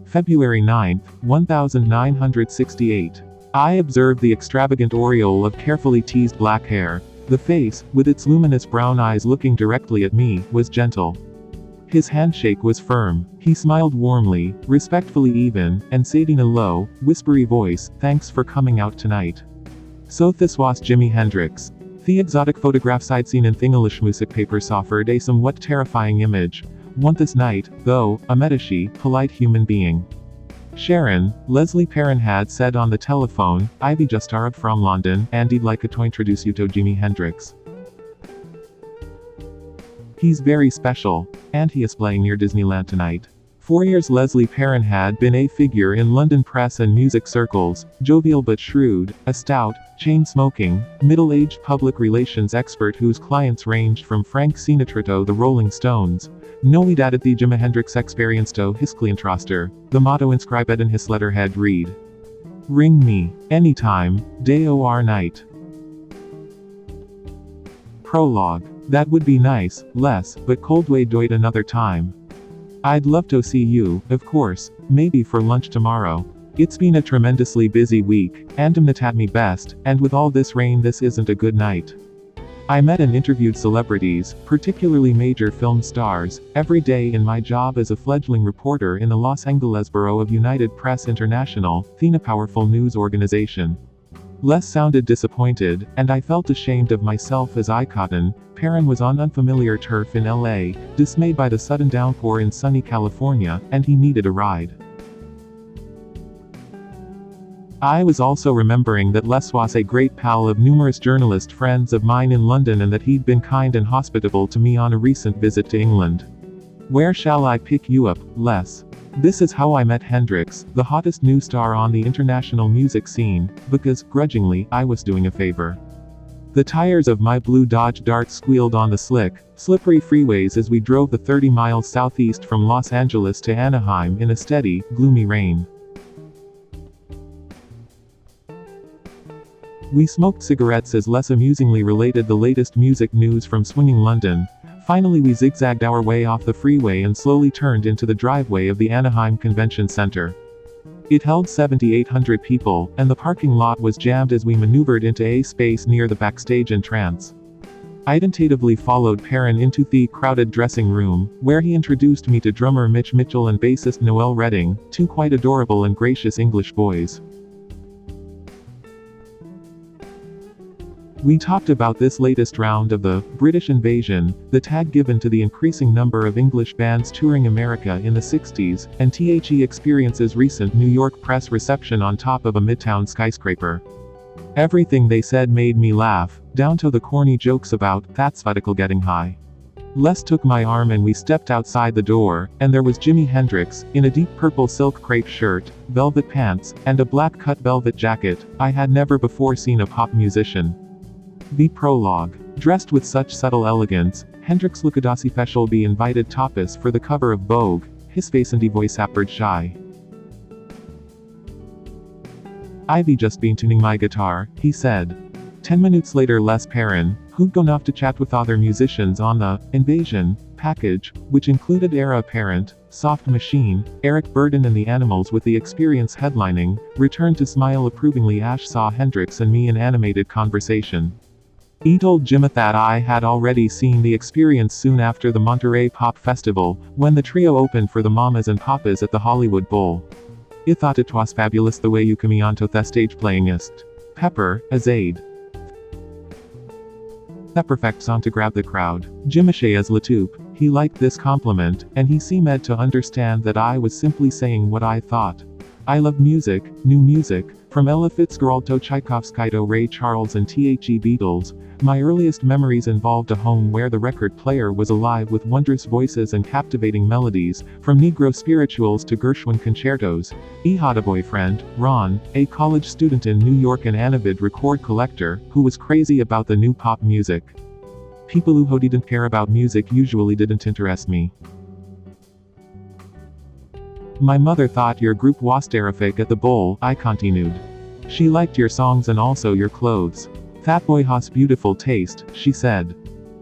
February 9, 1968. I observed the extravagant aureole of carefully teased black hair. The face, with its luminous brown eyes looking directly at me, was gentle. His handshake was firm. He smiled warmly, respectfully even, and said in a low, whispery voice, "Thanks for coming out tonight." So this was JimiHendrix. The exotic photograph I'd seen in English music papers offered a somewhat terrifying image. Onthis night, though, I met a polite human being. Sharon, LesliePerrin had said on the telephone, "Ivy just arrived from London, andI'dliketointroduceyoutoJimiHendrix. He's very special. And he is playing near Disneyland tonight." For years LesliePerrin had been a figure in London press and music circles, jovial but shrewd, a stout, chain-smoking, middle-aged public relations expert whose clients ranged from Frank Sinatra to the Rolling Stones. No idade the JimiHendrix experienced his clientroster. The motto inscribed in his letterhead read, "Ring me, anytime, day or night." Prologue. That would be nice, Les, but cold way do it another time. I'd love to see you, of course, maybe for lunch tomorrow. It's been a tremendously busy week, and I'm not at me best, and with all this rain this isn't a good night. I met and interviewed celebrities, particularly major film stars, every day in my job as a fledgling reporter in the Los Angeles bureau of United Press International, a powerful news organization. Les sounded disappointed, and I felt ashamed of myself as Perrin was on unfamiliar turf in LA, dismayed by the sudden downpour in sunny California, and he needed a ride. I was also remembering that Les was a great pal of numerous journalist friends of mine in London and that he'd been kind and hospitable to me on a recent visit to England. "Where shall I pick you up, Les?" This is how I met Hendrix, the hottest new star on the international music scene, because, grudgingly, I was doing a favor. The tires of my blue Dodge Dart squealed on the slick, slippery freeways as we drove the 30 miles southeast from Los Angeles to Anaheim in a steady, gloomy rain. We smoked cigarettes as Les amusingly related the latest music news from swinging London. Finally we zigzagged our way off the freeway and slowly turned into the driveway of the Anaheim Convention Center. It held 7,800 people, and the parking lot was jammed as we maneuvered into a space near the backstage entrance. I tentatively followed Perrin into the crowded dressing room, where he introduced me to drummer Mitch Mitchell and bassist Noel Redding, two quite adorable and gracious English boys. We talked about this latest round of the British invasion, the tag given to the increasing number of English bands touring America in the 60s, and The Experience's recent New York press reception on top of a midtown skyscraper. Everything they said made me laugh, down to the corny jokes about that's vertical getting high. Les took my arm and we stepped outside the door, and there was JimiHendrix, in a deep purple silk crepe shirt, velvet pants, and a black cut velvet jacket. I had never before seen a pop musician. The prologue. Dressed with such subtle elegance, Hendrix looked special be invited topless for the cover of Vogue, his face and voice appeared shy. "I've just been tuning my guitar," he said. 10 minutes later LesliePerrin, who'd gone off to chat with other musicians on the Invasion package, which included Era Apparent, Soft Machine, Eric Burden and the Animals with the Experience headlining, returned to smile approvingly as saw Hendrix and me in animated conversation. He told Jimmy that I had already seen the Experience soon after the Monterey Pop Festival, when the trio opened for the Mamas and Papas at the Hollywood Bowl. "I thought it was fabulous the way you came onto the stage playing ist. Pepper, as aid. The perfect song to grab the crowd." Jimiche as Latup. He liked this compliment, and he seemed to understand that I was simply saying what I thought. I love music, new music, from Ella Fitzgerald to Tchaikovsky to Ray Charles and The Beatles. My earliest memories involved a home where the record player was alive with wondrous voices and captivating melodies, from Negro spirituals to Gershwin concertos. I had a boyfriend, Ron, a college student in New York and an avid record collector, who was crazy about the new pop music. People who didn't care about music usually didn't interest me. My mother thought your group was terrific at the bowl, I continued. She liked your songs and also your clothes. That boy has beautiful taste, she said.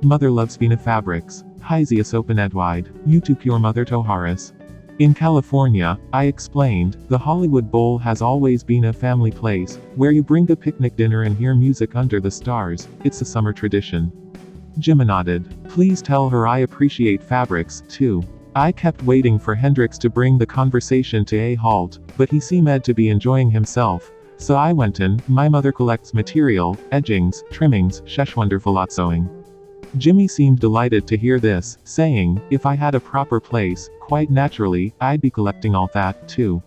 Mother loves fina fabrics. Hysius open Edwide, you took your mother to Horace. In California, I explained, the Hollywood Bowl has always been a family place, where you bring a picnic dinner and hear music under the stars. It's a summer tradition. Jim nodded. Please tell her I appreciate fabrics, too. I kept waiting for Hendrix to bring the conversation to a halt, but he seemed to be enjoying himself. So I went in. My mother collects material, edgings, trimmings, wonderful sewing. Jimmy seemed delighted to hear this, saying, if I had a proper place, quite naturally, I'd be collecting all that, too.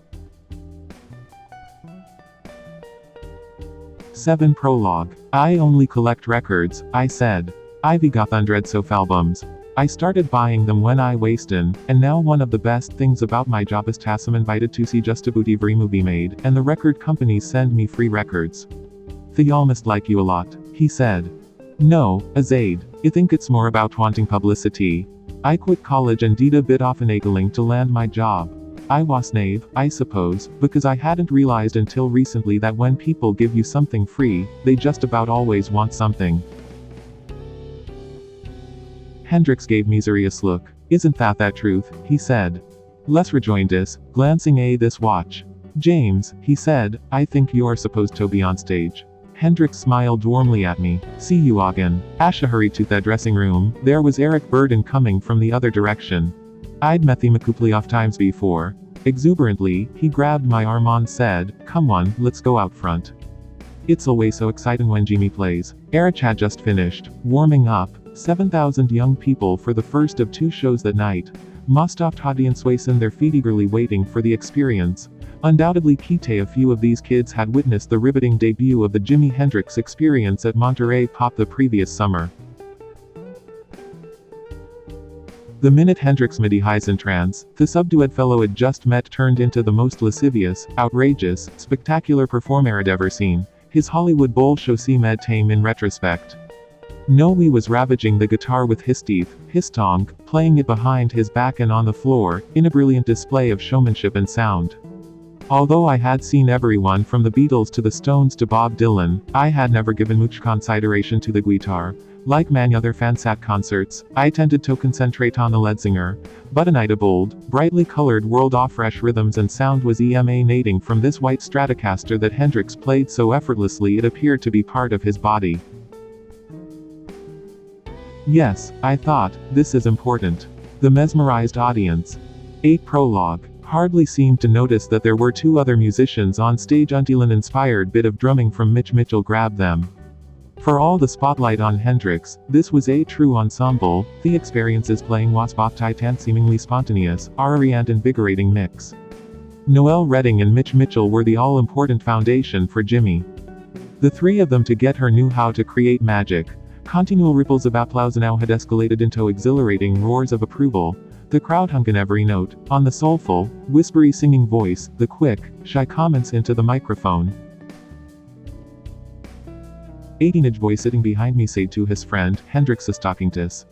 7 Prologue. I only collect records, I said. I've got hundreds of albums. I started buying them when I was in, and now one of the best things about my job is I'm invited to see just about every movie made, and the record companies send me free records. They all must like you a lot, he said. No, Azaid. I think it's more about wanting publicity. I quit college and did a bit of finagling to land my job. I was naive, I suppose, because I hadn't realized until recently that when people give you something free, they just about always want something. Hendrix gave me a serious look. Isn't that truth, he said. Les rejoined this, glancing at this watch. James, he said, I think you're supposed to be on stage. Hendrix smiled warmly at me. See you again. Asha hurried to the dressing room. There was Eric Burden coming from the other direction. I'd met him a couple of times before. Exuberantly, he grabbed my arm and said, come on, let's go out front. It's always so exciting when Jimmy plays. Eric had just finished warming up. 7,000 young people for the first of 2 shows that night. Most of audience was in their feet eagerly waiting for the experience. Undoubtedly a few of these kids had witnessed the riveting debut of the Jimi Hendrix experience at Monterey Pop the previous summer. The minute Hendrix made his entrance, the subdued fellow had just met turned into the most lascivious, outrageous, spectacular performer I'd ever seen. His Hollywood Bowl show seemed tame in retrospect. No, he was ravaging the guitar with his teeth, his tongue, playing it behind his back and on the floor, in a brilliant display of showmanship and sound. Although I had seen everyone from the Beatles to the Stones to Bob Dylan, I had never given much consideration to the guitar. Like many other fans at concerts, I tended to concentrate on the lead singer. But a night of bold, brightly colored world of fresh rhythms and sound was emanating from this white Stratocaster that Hendrix played so effortlessly it appeared to be part of his body. Yes, I thought, this is important. The mesmerized audience. 8 Prologue. Hardly seemed to notice that there were 2 other musicians on stage until an inspired bit of drumming from Mitch Mitchell grabbed them. For all the spotlight on Hendrix, this was a true ensemble. The experiences playing was both tight and seemingly spontaneous, airy and invigorating mix. Noel Redding and Mitch Mitchell were the all-important foundation for Jimmy. The 3 of them together knew how to create magic. Continual ripples of applause now had escalated into exhilarating roars of approval. The crowd hung in every note, on the soulful, whispery singing voice, the quick, shy comments into the microphone. A teenage boy sitting behind me said to his friend, Hendrix is talking to us.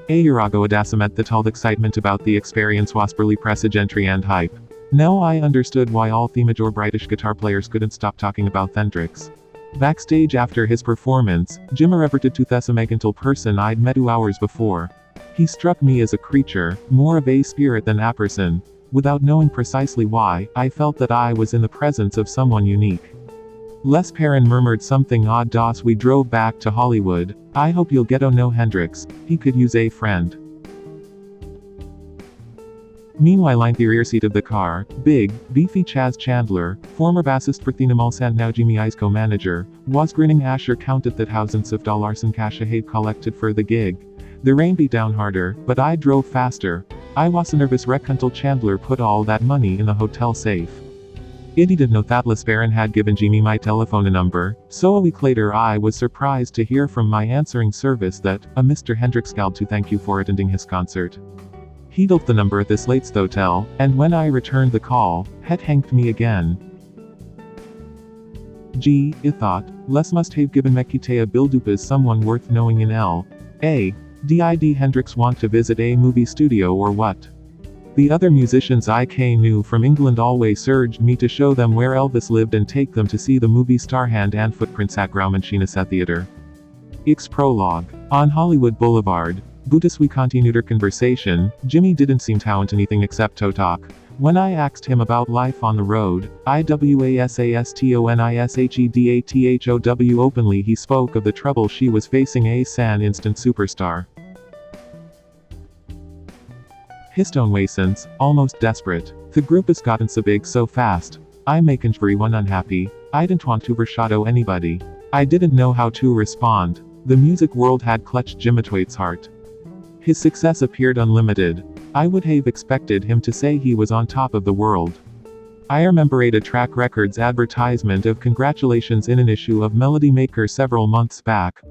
A year ago Adasa that all the excitement about the experience was barely presage entry and hype. Now I understood why all the major British guitar players couldn't stop talking about Hendrix. Backstage after his performance, Jim reverted to the wasgentle person I'd met 2 hours before. He struck me as a creature, more of a spirit than a person. Without knowing precisely why, I felt that I was in the presence of someone unique. LesliePerrin murmured something odd as we drove back to Hollywood. I hope you'll get to know Hendrix. He could use a friend. Meanwhile, in the rear seat of the car, big, beefy Chaz Chandler, former bassist for Thenamal's and now Jimmy's co-manager, was grinning. Asher counted that thousands of dollars in cash had collected for the gig. The rain beat down harder, but I drove faster. I was a nervous wreck until Chandler put all that money in the hotel safe. I didn't know that LesliePerrin had given Jimmy my telephone number, so a week later I was surprised to hear from my answering service that, a Mr. Hendrix called to thank you for attending his concert. He dialed the number at this latest hotel, and when I returned the call, had hanged me again. Gee, I thought, Les must have given Mekite a build-up as someone worth knowing in L.A. Did Hendrix want to visit a movie studio or what? The other musicians I knew from England always urged me to show them where Elvis lived and take them to see the movie star Hand and Footprints at Graumanchinesa Theater. X prologue. On Hollywood Boulevard, butas we continued our conversation. Jimmy didn't seem to want anything except to talk. When I asked him about life on the road, iwasastonishedatow openly he spoke of the trouble she was facing as an instant superstar. Histonwaisens, almost desperate. The group has gotten so big so fast. I making everyone unhappy. I didn't want to overshadow anybody. I didn't know how to respond. The music world had clutched JimiHendrix's heart. His success appeared unlimited. I would have expected him to say he was on top of the world. I remember a track records advertisement of congratulations in an issue of Melody Maker several months back.